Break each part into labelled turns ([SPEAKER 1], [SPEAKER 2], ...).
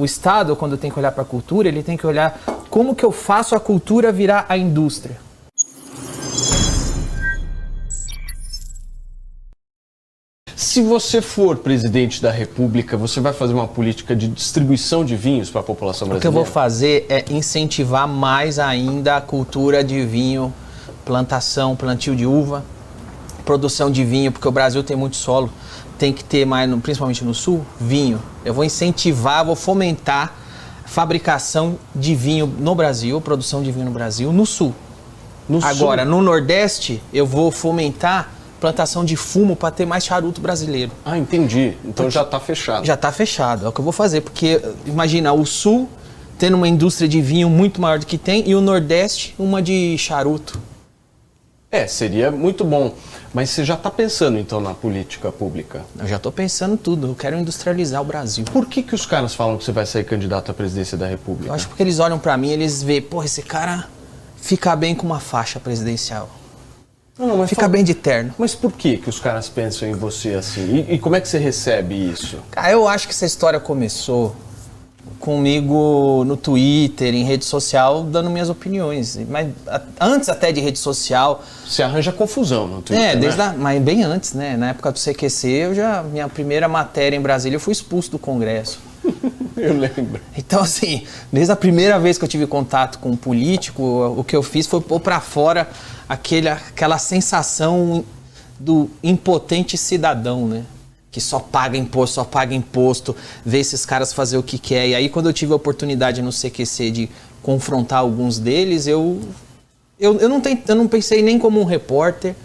[SPEAKER 1] O Estado, quando tem que olhar para a cultura, ele tem que olhar como que eu faço a cultura virar a indústria.
[SPEAKER 2] Se você for presidente da República, você vai fazer uma política de distribuição de vinhos para a população brasileira?
[SPEAKER 1] O que eu vou fazer é incentivar mais ainda a cultura de vinho, plantação, plantio de uva, produção de vinho, porque o Brasil tem muito solo, tem que ter mais, principalmente no sul, vinho. Eu vou incentivar, vou fomentar a fabricação de vinho no Brasil, produção de vinho no Brasil, no sul. Agora, no Nordeste, eu vou fomentar plantação de fumo para ter mais charuto brasileiro.
[SPEAKER 2] Ah, entendi. Então já está fechado.
[SPEAKER 1] Já está fechado, é o que eu vou fazer, porque imagina, o sul tendo uma indústria de vinho muito maior do que tem e o Nordeste uma de charuto.
[SPEAKER 2] Seria muito bom. Mas você já está pensando, então, na política pública?
[SPEAKER 1] Eu já estou pensando tudo, eu quero industrializar o Brasil.
[SPEAKER 2] Por que os caras falam que você vai sair candidato à presidência da República?
[SPEAKER 1] Eu acho porque eles olham para mim e eles veem, porra, esse cara fica bem com uma faixa presidencial.
[SPEAKER 2] Não, mas
[SPEAKER 1] fica bem de terno.
[SPEAKER 2] Mas por que os caras pensam em você assim? E como é que você recebe isso?
[SPEAKER 1] Cara, eu acho que essa história começou comigo no Twitter, em rede social, dando minhas opiniões. Mas antes até de rede social...
[SPEAKER 2] Você arranja confusão no Twitter, né?
[SPEAKER 1] Mas bem antes, né? Na época do CQC, minha primeira matéria em Brasília, eu fui expulso do Congresso.
[SPEAKER 2] Eu lembro.
[SPEAKER 1] Então, assim, desde a primeira vez que eu tive contato com um político, o que eu fiz foi pôr pra fora aquela sensação do impotente cidadão, né? Que só paga imposto, vê esses caras fazer o que quer. E aí, quando eu tive a oportunidade no CQC de confrontar alguns deles, eu não pensei nem como um repórter,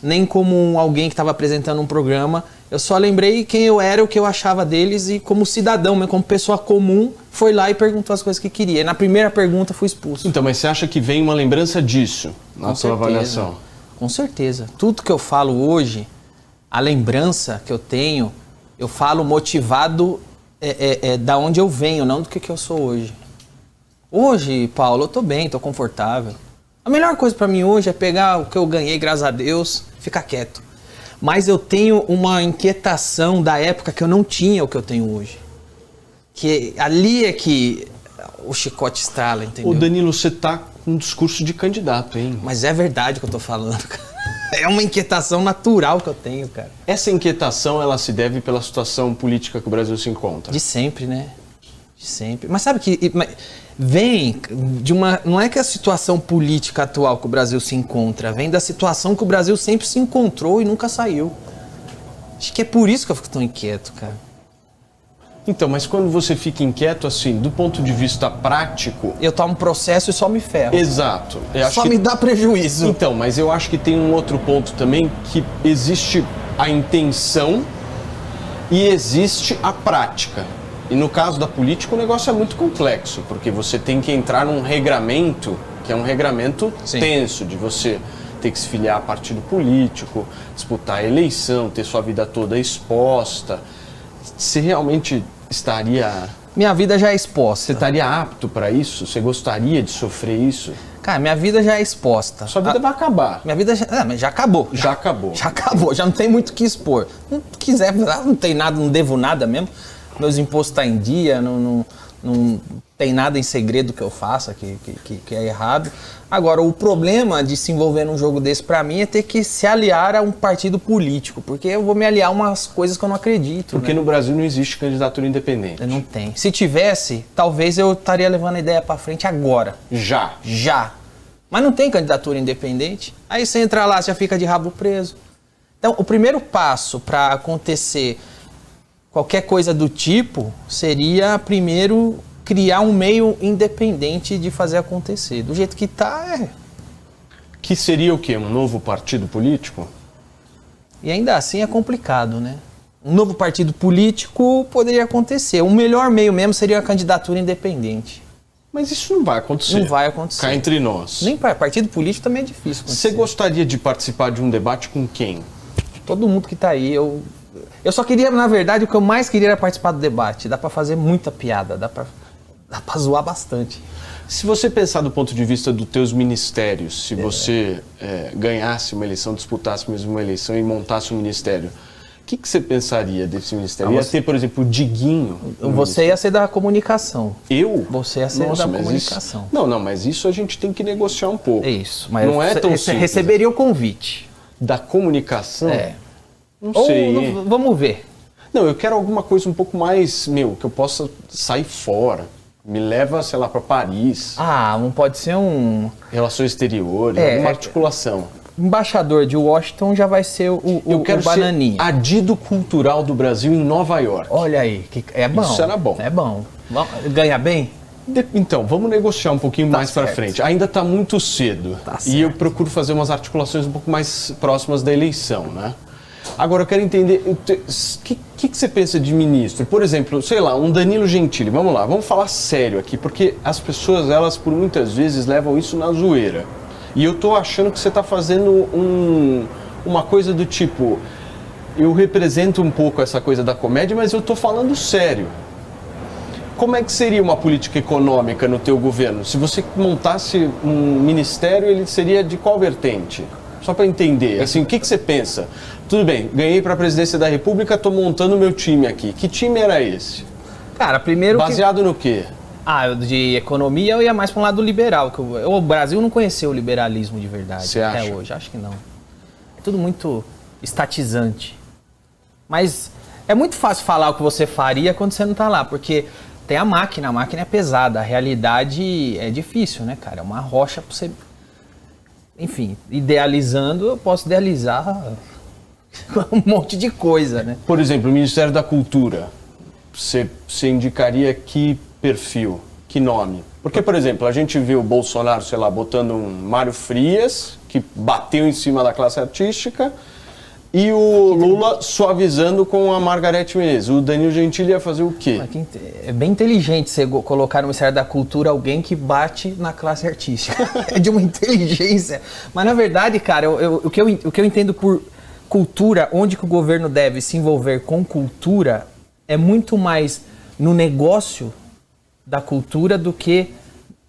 [SPEAKER 1] nem como alguém que estava apresentando um programa. Eu só lembrei quem eu era, o que eu achava deles e como cidadão, mas como pessoa comum, foi lá e perguntou as coisas que queria. E na primeira pergunta fui expulso.
[SPEAKER 2] Então, mas você acha que vem uma lembrança disso na sua avaliação?
[SPEAKER 1] Com certeza. Tudo que eu falo hoje, a lembrança que eu tenho, eu falo motivado da onde eu venho, não do que eu sou hoje. Hoje, Paulo, eu tô bem, tô confortável. A melhor coisa pra mim hoje é pegar o que eu ganhei, graças a Deus, ficar quieto. Mas eu tenho uma inquietação da época que eu não tinha o que eu tenho hoje. Que ali é que o chicote estrala, entendeu?
[SPEAKER 2] Ô Danilo, você tá com um discurso de candidato, hein?
[SPEAKER 1] Mas é verdade o que eu tô falando, cara. É uma inquietação natural que eu tenho, cara.
[SPEAKER 2] Essa inquietação, ela se deve pela situação política que o Brasil se encontra?
[SPEAKER 1] De sempre, né? De sempre. Mas sabe que vem de uma... Não é que a situação política atual que o Brasil se encontra, vem da situação que o Brasil sempre se encontrou e nunca saiu. Acho que é por isso que eu fico tão inquieto, cara.
[SPEAKER 2] Então, mas quando você fica inquieto, assim, do ponto de vista prático...
[SPEAKER 1] Eu tomo processo e só me ferro.
[SPEAKER 2] Exato.
[SPEAKER 1] Só me dá prejuízo.
[SPEAKER 2] Então, mas eu acho que tem um outro ponto também, que existe a intenção e existe a prática. E no caso da política, o negócio é muito complexo, porque você tem que entrar num regramento, que é um regramento tenso, de você ter que se filiar a partido político, disputar a eleição, ter sua vida toda exposta. Você realmente estaria...
[SPEAKER 1] Minha vida já é exposta.
[SPEAKER 2] Você estaria apto para isso? Você gostaria de sofrer isso?
[SPEAKER 1] Cara, minha vida já é exposta.
[SPEAKER 2] Sua vida vai acabar.
[SPEAKER 1] Minha vida mas já acabou.
[SPEAKER 2] Já acabou.
[SPEAKER 1] Já acabou, já não tem muito o que expor. Não quiser, não tem nada, não devo nada mesmo. Meus impostos estão em dia, não tem nada em segredo que eu faça que é errado. Agora, o problema de se envolver num jogo desse pra mim é ter que se aliar a um partido político, porque eu vou me aliar a umas coisas que eu não acredito.
[SPEAKER 2] Porque no Brasil não existe candidatura independente.
[SPEAKER 1] Não tem. Se tivesse, talvez eu estaria levando a ideia pra frente agora. Já. Mas não tem candidatura independente. Aí você entra lá, já fica de rabo preso. Então, o primeiro passo para acontecer qualquer coisa do tipo seria, primeiro, criar um meio independente de fazer acontecer. Do jeito que tá,
[SPEAKER 2] Que seria o quê? Um novo partido político?
[SPEAKER 1] E ainda assim é complicado, né? Um novo partido político poderia acontecer. O melhor meio mesmo seria a candidatura independente.
[SPEAKER 2] Mas isso não vai acontecer.
[SPEAKER 1] Não vai acontecer.
[SPEAKER 2] Cá entre nós.
[SPEAKER 1] Nem partido político também é difícil acontecer.
[SPEAKER 2] Você gostaria de participar de um debate com quem?
[SPEAKER 1] Todo mundo que tá aí. Eu só queria, na verdade, o que eu mais queria era participar do debate. Dá pra fazer muita piada, dá pra zoar bastante.
[SPEAKER 2] Se você pensar do ponto de vista dos teus ministérios, se você ganhasse uma eleição, disputasse mesmo uma eleição e montasse um ministério, que você pensaria desse ministério? Ia ter, por exemplo, o Diguinho.
[SPEAKER 1] Você ia ser da comunicação.
[SPEAKER 2] Eu?
[SPEAKER 1] Você ia ser da comunicação.
[SPEAKER 2] Não, mas isso a gente tem que negociar um pouco.
[SPEAKER 1] É isso, mas
[SPEAKER 2] não é tão
[SPEAKER 1] você
[SPEAKER 2] simples.
[SPEAKER 1] receberia o convite.
[SPEAKER 2] Da comunicação?
[SPEAKER 1] É.
[SPEAKER 2] Não sei.
[SPEAKER 1] Vamos ver.
[SPEAKER 2] Não, eu quero alguma coisa um pouco mais, que eu possa sair fora. Me leva, sei lá, para Paris.
[SPEAKER 1] Não pode ser um...
[SPEAKER 2] Relações exteriores, alguma articulação.
[SPEAKER 1] Embaixador de Washington já vai ser
[SPEAKER 2] eu quero
[SPEAKER 1] bananinha.
[SPEAKER 2] Ser adido cultural do Brasil em Nova York.
[SPEAKER 1] Olha aí, é bom.
[SPEAKER 2] Isso era bom.
[SPEAKER 1] É bom. Ganha bem?
[SPEAKER 2] Então, vamos negociar um pouquinho mais para frente. Ainda está muito cedo. E eu procuro fazer umas articulações um pouco mais próximas da eleição, né? Agora, eu quero entender, o que você pensa de ministro? Por exemplo, sei lá, um Danilo Gentili. Vamos lá, vamos falar sério aqui, porque as pessoas, elas por muitas vezes levam isso na zoeira. E eu tô achando que você está fazendo uma coisa do tipo, eu represento um pouco essa coisa da comédia, mas eu tô falando sério. Como é que seria uma política econômica no teu governo? Se você montasse um ministério, ele seria de qual vertente? Só para entender, assim, o que você pensa? Tudo bem, ganhei para a presidência da República, estou montando o meu time aqui. Que time era esse?
[SPEAKER 1] Cara, primeiro
[SPEAKER 2] baseado no quê?
[SPEAKER 1] De economia eu ia mais para um lado liberal. O Brasil não conheceu o liberalismo de verdade até hoje. Acho que não. É tudo muito estatizante. Mas é muito fácil falar o que você faria quando você não está lá, porque tem a máquina é pesada, a realidade é difícil, né, cara? É uma rocha para você... Enfim, idealizando, eu posso idealizar um monte de coisa, né?
[SPEAKER 2] Por exemplo, o Ministério da Cultura, você indicaria que perfil, que nome? Porque, por exemplo, a gente viu o Bolsonaro, sei lá, botando um Mário Frias, que bateu em cima da classe artística, e o Lula suavizando com a Margareth Menezes. O Danilo Gentili ia fazer o quê?
[SPEAKER 1] É bem inteligente você colocar no Ministério da Cultura alguém que bate na classe artística. É de uma inteligência. Mas, na verdade, cara, o que eu entendo por cultura, onde que o governo deve se envolver com cultura, é muito mais no negócio da cultura do que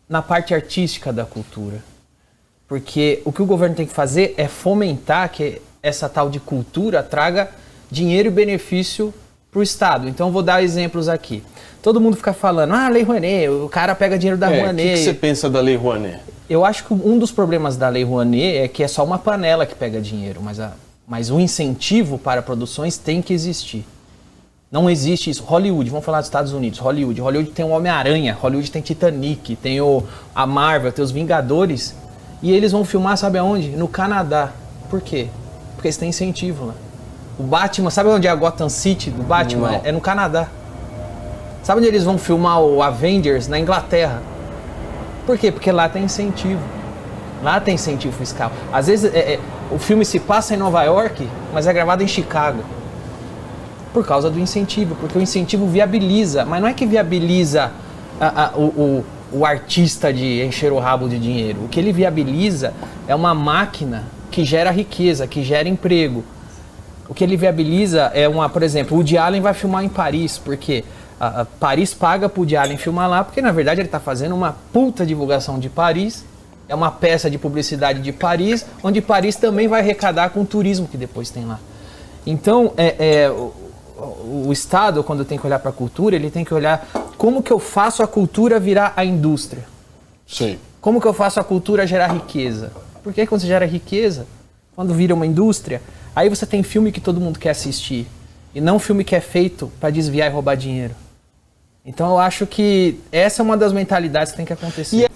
[SPEAKER 1] na parte artística da cultura. Porque o que o governo tem que fazer é fomentar que essa tal de cultura traga dinheiro e benefício para o Estado. Então, eu vou dar exemplos aqui. Todo mundo fica falando, Lei Rouanet, o cara pega dinheiro da Rouanet.
[SPEAKER 2] O que você pensa da Lei Rouanet?
[SPEAKER 1] Eu acho que um dos problemas da Lei Rouanet é que é só uma panela que pega dinheiro, mas o incentivo para produções tem que existir. Não existe isso. Hollywood, vamos falar dos Estados Unidos. Hollywood tem o Homem-Aranha, Hollywood tem Titanic, tem a Marvel, tem os Vingadores. E eles vão filmar, sabe aonde? No Canadá. Por quê? Porque eles têm incentivo lá. O Batman, sabe onde é a Gotham City do Batman? É no Canadá. Sabe onde eles vão filmar o Avengers? Na Inglaterra. Por quê? Porque lá tem incentivo. Lá tem incentivo fiscal. Às vezes o filme se passa em Nova York, mas é gravado em Chicago. Por causa do incentivo. Porque o incentivo viabiliza. Mas não é que viabiliza o artista de encher o rabo de dinheiro. O que ele viabiliza é uma máquina que gera riqueza, que gera emprego. O que ele viabiliza é por exemplo, o Woody Allen vai filmar em Paris, porque Paris paga pro Woody Allen filmar lá, porque na verdade ele está fazendo uma puta divulgação de Paris, é uma peça de publicidade de Paris, onde Paris também vai arrecadar com o turismo que depois tem lá. Então, o Estado, quando tem que olhar para a cultura, ele tem que olhar como que eu faço a cultura virar a indústria.
[SPEAKER 2] Sim.
[SPEAKER 1] Como que eu faço a cultura gerar riqueza? Porque quando você gera riqueza, quando vira uma indústria, aí você tem filme que todo mundo quer assistir. E não filme que é feito para desviar e roubar dinheiro. Então eu acho que essa é uma das mentalidades que tem que acontecer.